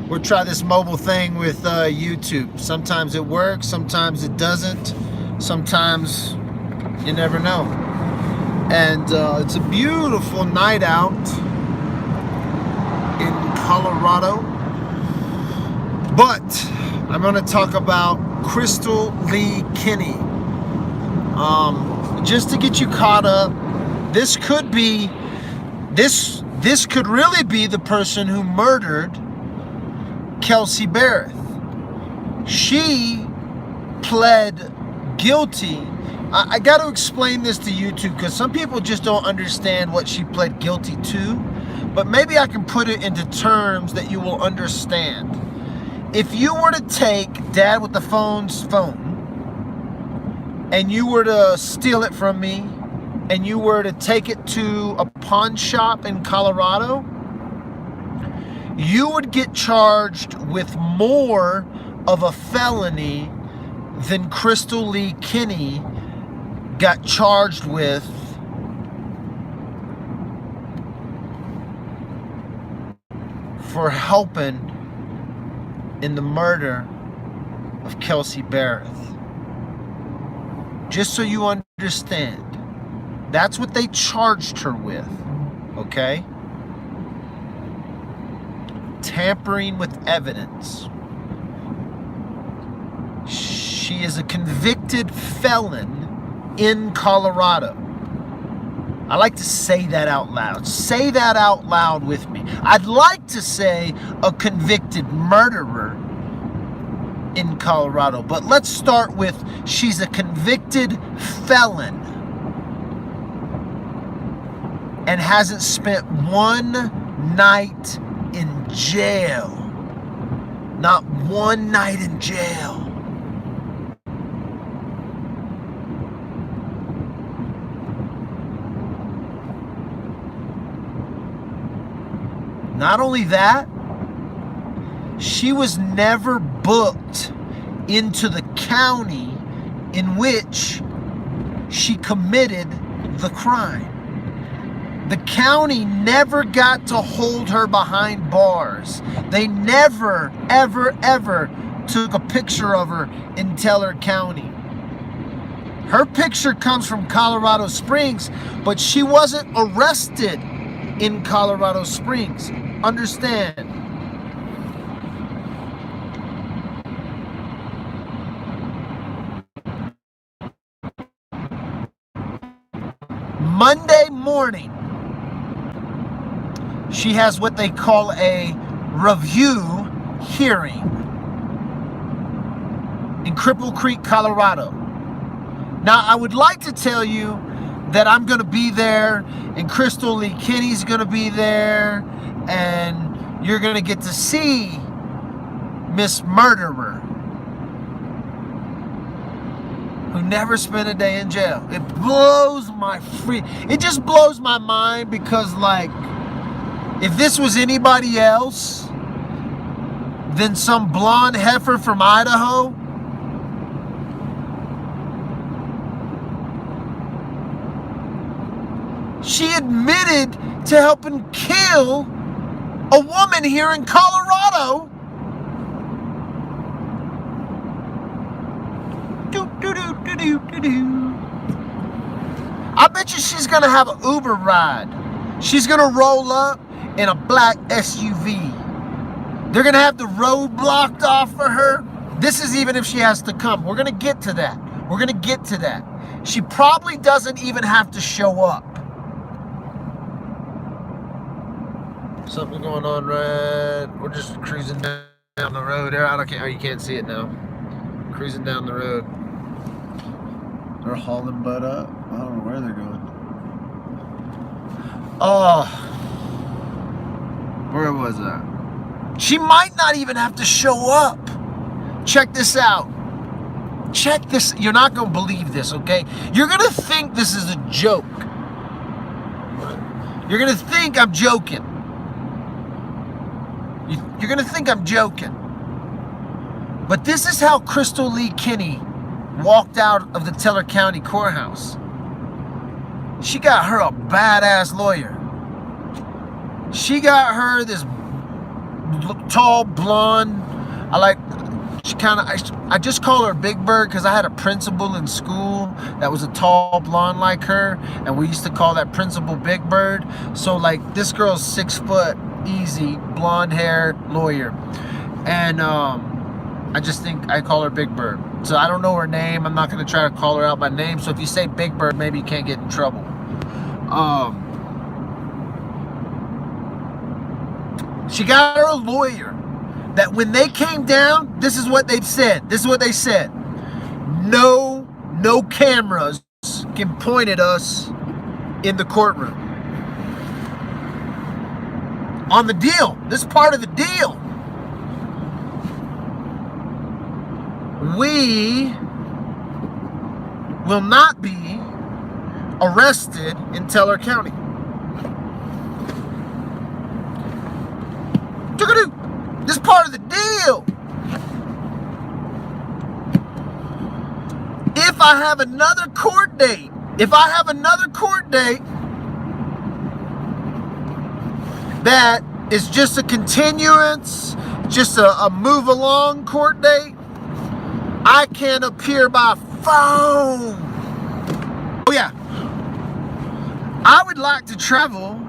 We'll try this mobile thing with YouTube. Sometimes it works, sometimes it doesn't. Sometimes you never know. And it's a beautiful night out in Colorado. But I'm going to talk about Krystal Lee Kenny. Just to get you caught up, this could really be the person who murdered Kelsey Barrett. She pled guilty. I got to explain this to YouTube because some people just don't understand what she pled guilty to, but maybe I can put it into terms that you will understand. If you were to take Dad with the phone's phone and you were to steal it from me and you were to take it to a pawn shop in Colorado, you would get charged with more of a felony than Krystal Lee Kenny got charged with for helping in the murder of Kelsey Barrett. Just so you understand, that's what they charged her with, okay? Tampering with evidence. She is a convicted felon in Colorado. I like to say that out loud. Say that out loud with me. I'd like to say a convicted murderer in Colorado, but let's start with she's a convicted felon and hasn't spent one night in jail. Not one night in jail. Not only that, she was never booked into the county in which she committed the crime. The county never got to hold her behind bars. They never, ever, ever took a picture of her in Teller County. Her picture comes from Colorado Springs, but she wasn't arrested in Colorado Springs. Understand. Monday morning, she has what they call a review hearing in Cripple Creek, Colorado. Now, I would like to tell you that I'm going to be there and Krystal Lee Kenny's going to be there and you're going to get to see Miss Murderer who never spent a day in jail. It just blows my mind because, like, if this was anybody else than some blonde heifer from Idaho, she admitted to helping kill a woman here in Colorado. I bet you she's gonna have an Uber ride. She's gonna roll up in a black SUV. They're gonna have the road blocked off for her. This is even if she has to come. We're gonna get to that. We're gonna get to that. She probably doesn't even have to show up. Something going on, right? We're just cruising down the road. You can't see it now. Cruising down the road. They're hauling butt up. I don't know where they're going. Oh, where was that? She might not even have to show up. Check this out. Check this. You're not going to believe this, okay? You're going to think this is a joke. You're going to think I'm joking. You're going to think I'm joking. But this is how Krystal Lee Kenny walked out of the Teller County Courthouse. She got her a badass lawyer. She got her this tall, blonde. I just call her Big Bird because I had a principal in school that was a tall blonde like her, and we used to call that principal Big Bird. So like this girl's 6 foot, easy, blonde hair, lawyer, and I just think I call her Big Bird. So I don't know her name. I'm not gonna try to call her out by name. So if you say Big Bird, maybe you can't get in trouble. She got her a lawyer that when they came down, this is what they've said. This is what they said. No cameras can point at us in the courtroom. On the deal. This is part of the deal. We will not be arrested in Teller County. This is part of the deal. If I have another court date, that is just a continuance, just a move along court date, I can appear by phone. Oh yeah. I would like to travel.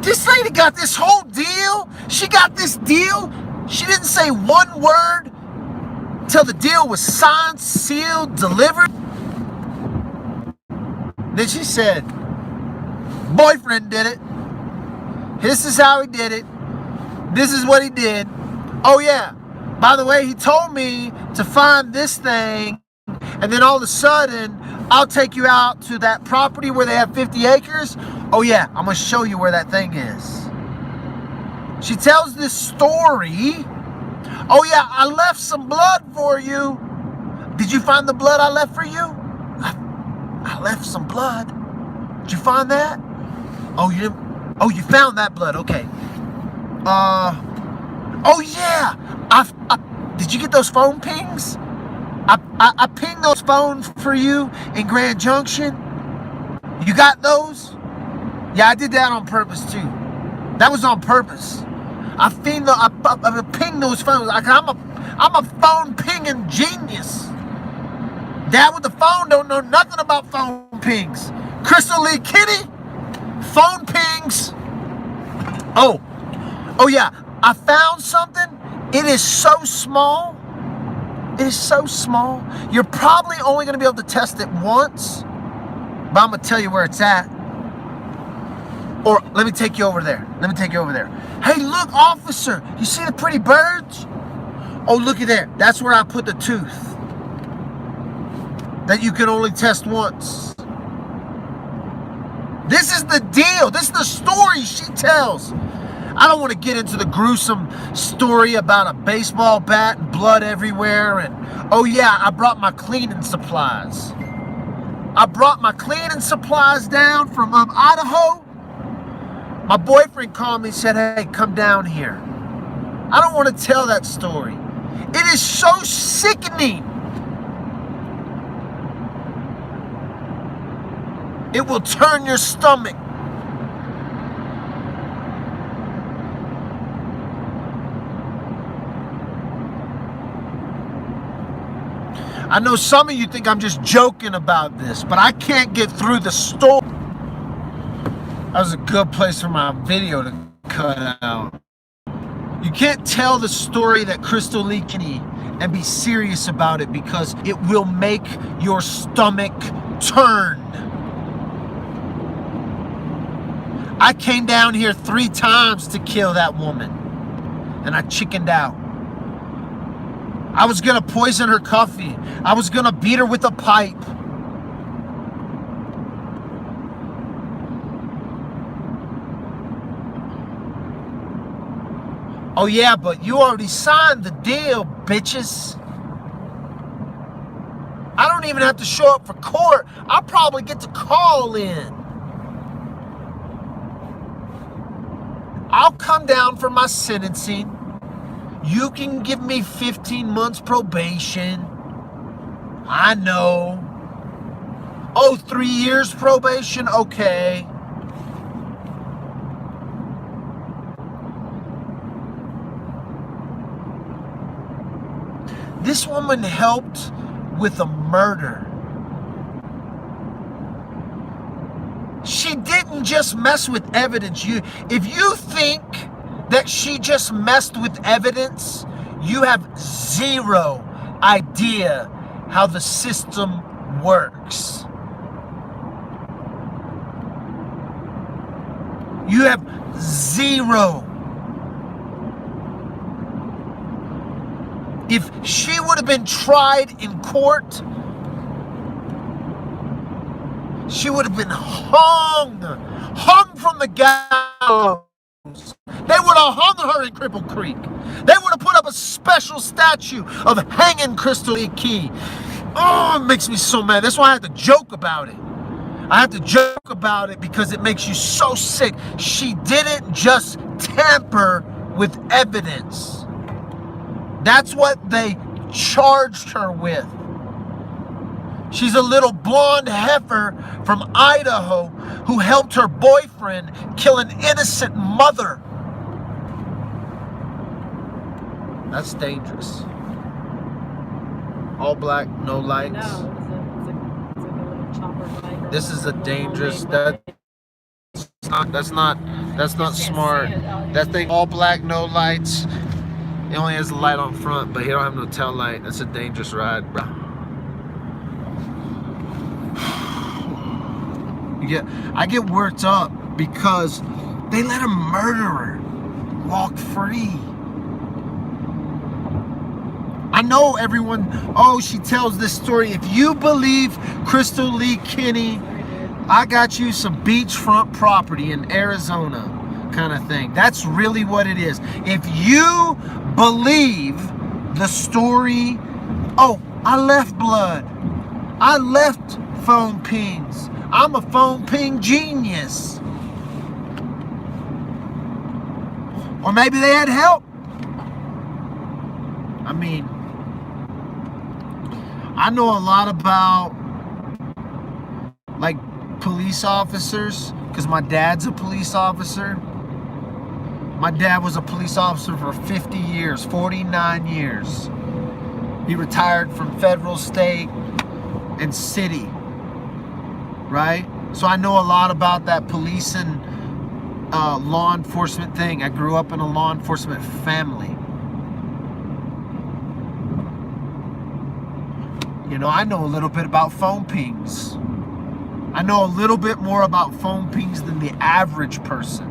This lady got this whole deal. She got this deal. She didn't say one word till the deal was signed, sealed, delivered. Then she said, boyfriend did it. This is how he did it. This is what he did. Oh yeah, by the way, he told me to find this thing, and then all of a sudden, I'll take you out to that property where they have 50 acres. Oh yeah, I'm gonna show you where that thing is. She tells this story. Oh yeah, I left some blood for you. Did you find the blood I left for you? I left some blood. Did you find that? Oh, you found that blood. Okay. Oh yeah. Did you get those phone pings? I pinged those phones for you in Grand Junction. You got those? Yeah, I did that on purpose too. That was on purpose. I pinged those phones. I'm a phone pinging genius. Dad with the phone don't know nothing about phone pings. Krystal Lee Kenny, phone pings. Oh yeah, I found something. It is so small. It is so small. You're probably only going to be able to test it once, but I'm going to tell you where it's at. Or let me take you over there. Hey, look, officer. You see the pretty birds? Oh, looky there. That's where I put the tooth that you can only test once. This is the deal. This is the story she tells. I don't want to get into the gruesome story about a baseball bat and blood everywhere. And oh yeah, I brought my cleaning supplies. Down from Idaho. My boyfriend called me and said, hey, come down here. I don't want to tell that story. It is so sickening. It will turn your stomach. I know some of you think I'm just joking about this, but I can't get through the story. That was a good place for my video to cut out. You can't tell the story that Krystal Lee Kenny and be serious about it because it will make your stomach turn. I came down here 3 times to kill that woman, and I chickened out. I was gonna poison her coffee. I was gonna beat her with a pipe. Oh yeah, but you already signed the deal, bitches. I don't even have to show up for court. I'll probably get to call in. I'll come down for my sentencing. You can give me 15 months probation. I know. Oh, 3 years probation? Okay. This woman helped with a murder. She didn't just mess with evidence. If you think that she just messed with evidence, you have zero idea how the system works. You have zero. If she would have been tried in court, she would have been hung from the gallows. They would have hung her in Cripple Creek. They would have put up a special statue of hanging Krystal Lee Kenny. Oh, it makes me so mad. That's why I have to joke about it. I have to joke about it because it makes you so sick. She didn't just tamper with evidence. That's what they charged her with. She's a little blonde heifer from Idaho who helped her boyfriend kill an innocent mother. That's dangerous. All black, no lights. No, it's like a little chopper bike. This is a dangerous. That's not smart. That thing, all black, no lights. It only has a light on front, but he don't have no tail light. That's a dangerous ride, bro. I get worked up because they let a murderer walk free. I know everyone, oh, she tells this story. If you believe Krystal Lee Kenny, I got you some beachfront property in Arizona kind of thing. That's really what it is. If you believe the story, oh, I left blood. I left phone pings. I'm a phone ping genius. Or maybe they had help. I mean, I know a lot about like police officers because my dad's a police officer. My dad was a police officer for 50 years, 49 years. He retired from federal, state, and city. Right? So I know a lot about that police and law enforcement thing. I grew up in a law enforcement family. You know, I know a little bit about phone pings. I know a little bit more about phone pings than the average person.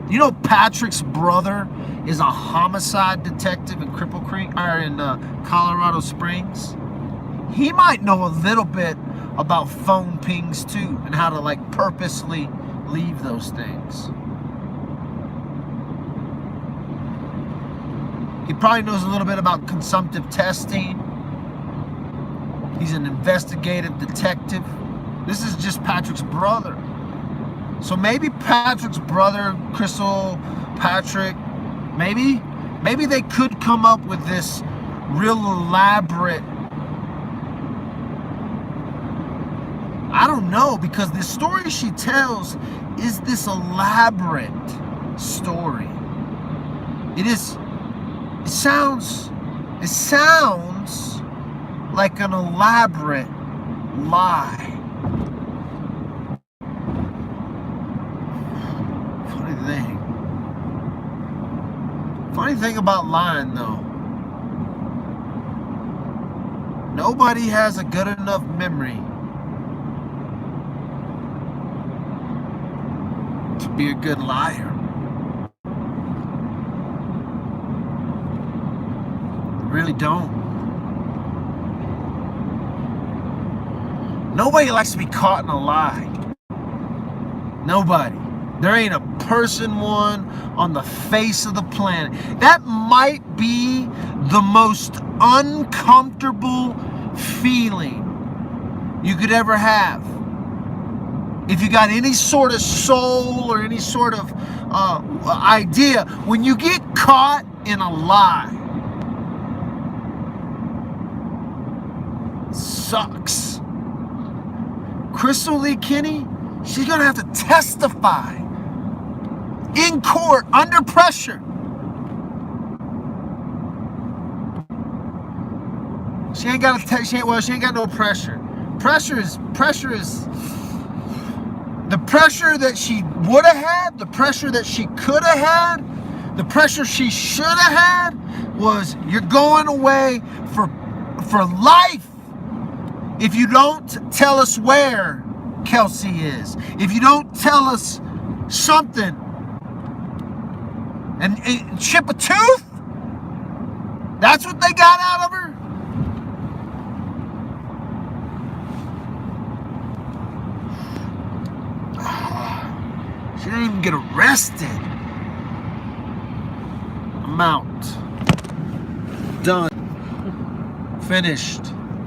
You know, Patrick's brother is a homicide detective in Cripple Creek, or in Colorado Springs. He might know a little bit about phone pings too, and how to like purposely leave those things. He probably knows a little bit about consumptive testing. He's an investigative detective. This is just Patrick's brother. So maybe Patrick's brother, Patrick, maybe they could come up with this real elaborate, I don't know, because the story she tells is this elaborate story. It sounds like an elaborate lie. Funny thing about lying though, nobody has a good enough memory to be a good liar. Really don't. Nobody likes to be caught in a lie. Nobody. There ain't a person one on the face of the planet. That might be the most uncomfortable feeling you could ever have. If you got any sort of soul or any sort of idea, when you get caught in a lie, sucks. Krystal Lee Kenny, she's gonna have to testify in court under pressure. She ain't got she ain't got no pressure. Pressure is the pressure that she would have had, the pressure that she could have had, the pressure she should have had was you're going away for life if you don't tell us where Kelsey is. If you don't tell us something. And chip a tooth? That's what they got out of her? She didn't even get arrested. I'm out. Done. Finished.